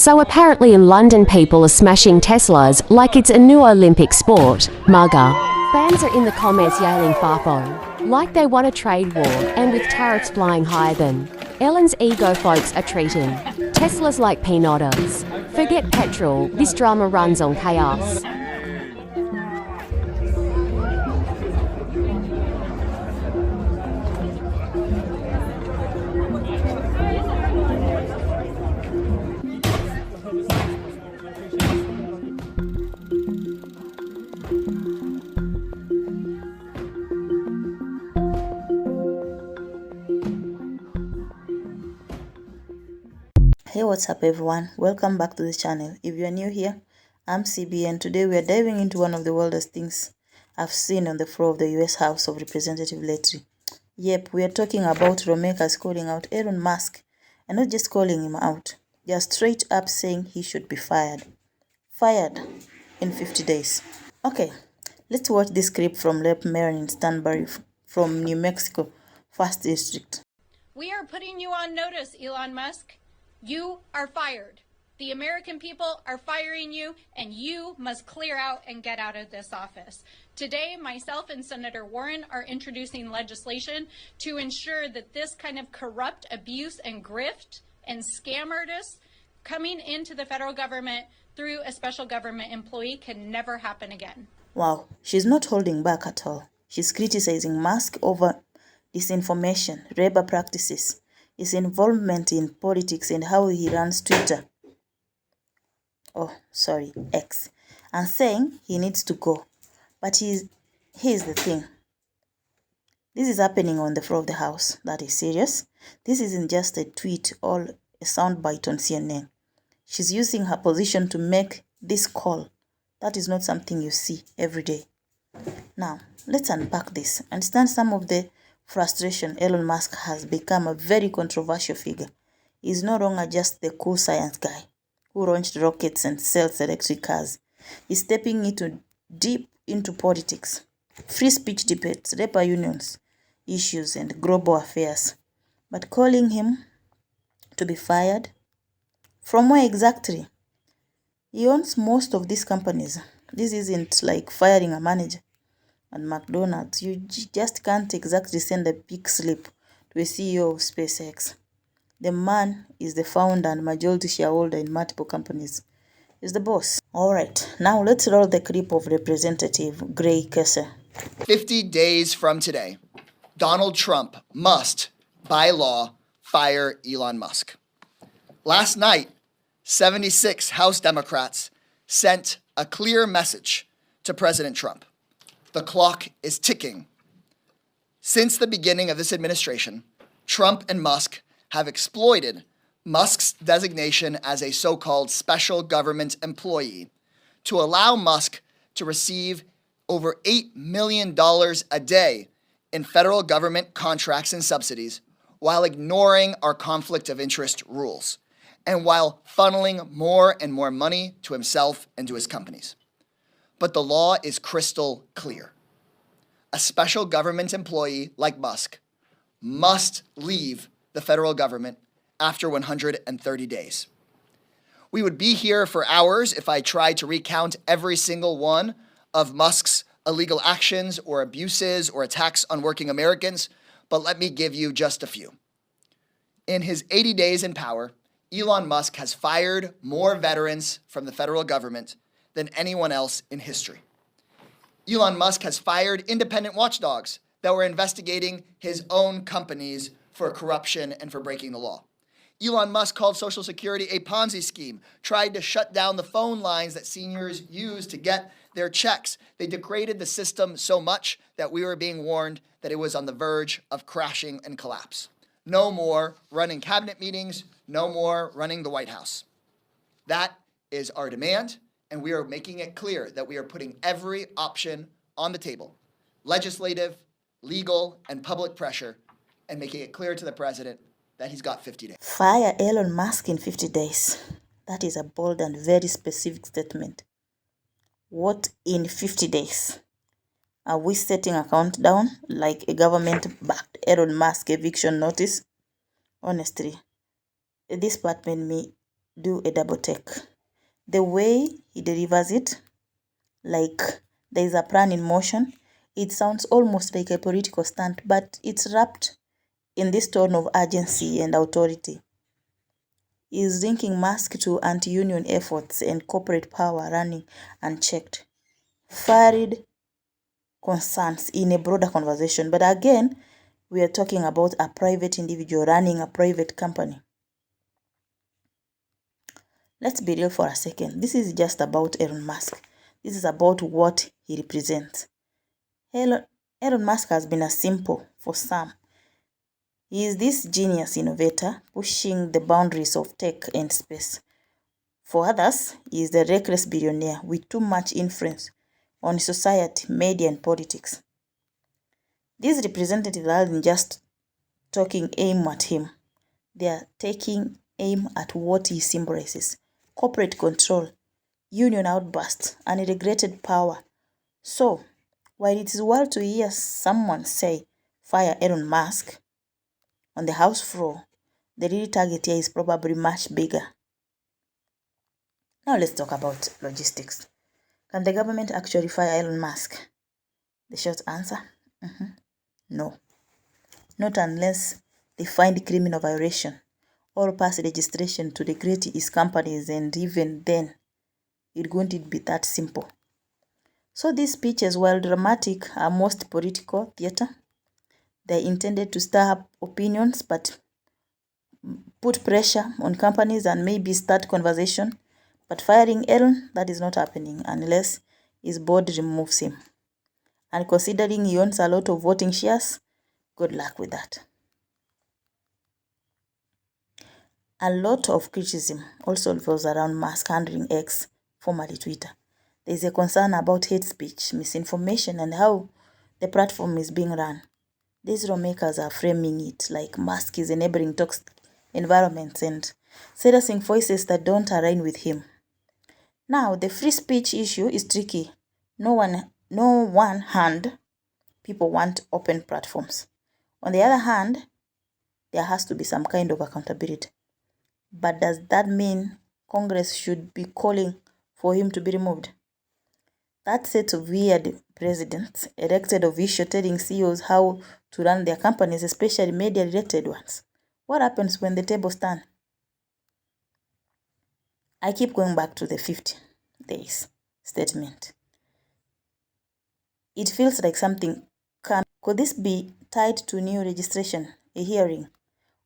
So apparently in London people are smashing Teslas like it's a new Olympic sport. MAGA. Fans are in the comments yelling fafo, like they want a trade war, and with tariffs flying higher than Elon's ego folks are treating Teslas like peanuts. Forget petrol, this drama runs on chaos. Hey, what's up everyone, welcome back to the channel. If you are new here, I'm CB and today we are diving into one of the wildest things I've seen on the floor of the US House of Representatives lately. Yep, we are talking about lawmakers calling out Elon Musk, and not just calling him out, they are straight up saying he should be fired. Fired in 50 days. Okay, let's watch this clip from Rep. Marilyn Stanbury from New Mexico, 1st District. We are putting you on notice, Elon Musk. You are fired. The American people are firing you, and you must clear out and get out of this office. Today, myself and Senator Warren are introducing legislation to ensure that this kind of corrupt abuse and grift and scam artists coming into the federal government through a special government employee can never happen again. Wow, she's not holding back at all. She's criticizing Musk over disinformation, labor practices, his involvement in politics and how he runs Twitter. X. And saying he needs to go. But here's the thing. This is happening on the floor of the House. That is serious. This isn't just a tweet or a soundbite on CNN. She's using her position to make this call. That is not something you see every day. Now, let's unpack this. Understand some of the frustration. Elon Musk has become a very controversial figure. He's no longer just the cool science guy who launched rockets and sells electric cars. He's stepping deep into politics, free speech debates, labor unions, issues, and global affairs. But calling him to be fired? From where exactly? He owns most of these companies. This isn't like firing a manager at McDonald's. You just can't exactly send a big slip to a CEO of SpaceX. The man is the founder and majority shareholder in multiple companies. He's the boss. Alright, now let's roll the clip of Representative Gray Kesser. 50 days from today, Donald Trump must, by law, fire Elon Musk. Last night, 76 House Democrats sent a clear message to President Trump. The clock is ticking. Since the beginning of this administration, Trump and Musk have exploited Musk's designation as a so-called special government employee to allow Musk to receive over $8 million a day in federal government contracts and subsidies while ignoring our conflict of interest rules and while funneling more and more money to himself and to his companies. But the law is crystal clear. A special government employee like Musk must leave the federal government after 130 days. We would be here for hours if I tried to recount every single one of Musk's illegal actions or abuses or attacks on working Americans, but let me give you just a few. In his 80 days in power, Elon Musk has fired more veterans from the federal government than anyone else in history. Elon Musk has fired independent watchdogs that were investigating his own companies for corruption and for breaking the law. Elon Musk called Social Security a Ponzi scheme, tried to shut down the phone lines that seniors use to get their checks. They degraded the system so much that we were being warned that it was on the verge of crashing and collapse. No more running cabinet meetings, no more running the White House. That is our demand, and we are making it clear that we are putting every option on the table, legislative, legal, and public pressure, and making it clear to the president that he's got 50 days. Fire Elon Musk in 50 days. That is a bold and very specific statement. What in 50 days? Are we setting a countdown like a government-backed Elon Musk eviction notice? Honestly, this part made me do a double take. The way he delivers it, like there is a plan in motion, it sounds almost like a political stunt, but it's wrapped in this tone of urgency and authority. He is linking Musk to anti-union efforts and corporate power running unchecked. Varied concerns in a broader conversation, but again, we are talking about a private individual running a private company. Let's be real for a second. This is just about Elon Musk. This is about what he represents. Elon Musk has been a symbol for some. He is this genius innovator pushing the boundaries of tech and space. For others, he is the reckless billionaire with too much influence on society, media, and politics. These representatives aren't just taking aim at him. They are taking aim at what he symbolizes: corporate control, union outbursts, unregulated power. So, while it is wild to hear someone say, "Fire Elon Musk," on the House floor, the real target here is probably much bigger. Now let's talk about logistics. Can the government actually fire Elon Musk? The short answer, no. Not unless they find criminal violation or pass registration to regulate his companies, and even then, it won't be that simple. So these speeches, while dramatic, are most political theater. They're intended to stir up opinions, but put pressure on companies and maybe start conversation. But firing Elon, that is not happening unless his board removes him. And considering he owns a lot of voting shares, good luck with that. A lot of criticism also revolves around Musk handling X, formerly Twitter. There is a concern about hate speech, misinformation, and how the platform is being run. These lawmakers are framing it like Musk is enabling toxic environments and silencing voices that don't align with him. Now, the free speech issue is tricky. No one hand, people want open platforms. On the other hand, there has to be some kind of accountability. But does that mean Congress should be calling for him to be removed? That set of weird presidents, elected official telling CEOs how to run their companies, especially media-related ones. What happens when the tables turn? I keep going back to the 50 days statement. It feels like something could this be tied to new registration, a hearing,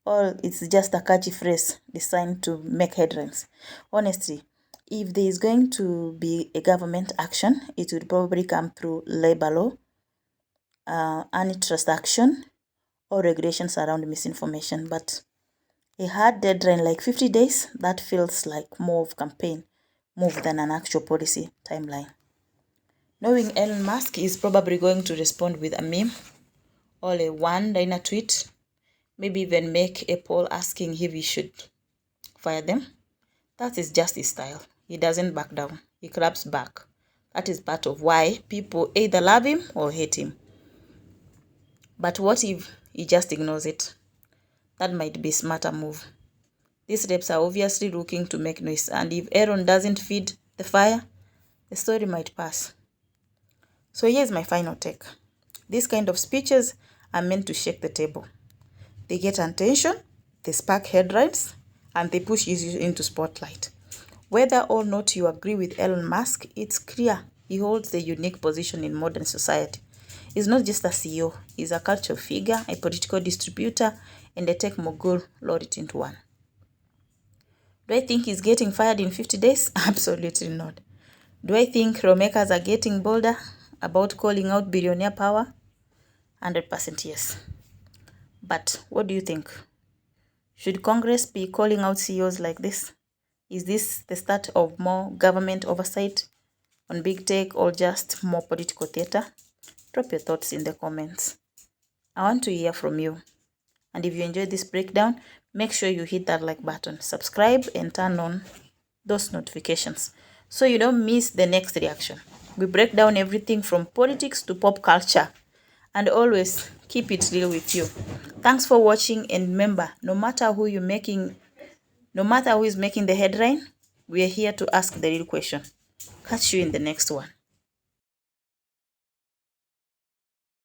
or it's just a catchy phrase designed to make headlines? Honestly, if there is going to be a government action, it would probably come through labor law, antitrust action, or regulations around misinformation. But a hard deadline like 50 days, that feels like more of campaign move than an actual policy timeline. Knowing Elon Musk is probably going to respond with a meme or a one-liner tweet, maybe even make a poll asking if he should fire them. That is just his style. He doesn't back down. He claps back. That is part of why people either love him or hate him. But what if he just ignores it? That might be a smarter move. These reps are obviously looking to make noise, and if Elon doesn't feed the fire, the story might pass. So here's my final take. These kind of speeches are meant to shake the table. They get attention, they spark headlines, and they push issues into spotlight. Whether or not you agree with Elon Musk, it's clear he holds a unique position in modern society. He's not just a CEO, he's a cultural figure, a political distributor, and a tech mogul loaded into one. Do I think he's getting fired in 50 days? Absolutely not. Do I think lawmakers are getting bolder about calling out billionaire power? 100% yes. But what do you think? Should Congress be calling out CEOs like this? Is this the start of more government oversight on big tech, or just more political theater? Drop your thoughts in the comments. I want to hear from you. And if you enjoyed this breakdown, make sure you hit that like button, subscribe, and turn on those notifications so you don't miss the next reaction. We break down everything from politics to pop culture, and always keep it real with you. Thanks for watching, and remember, no matter who you're making No matter who is making the headline, we are here to ask the real question. Catch you in the next one.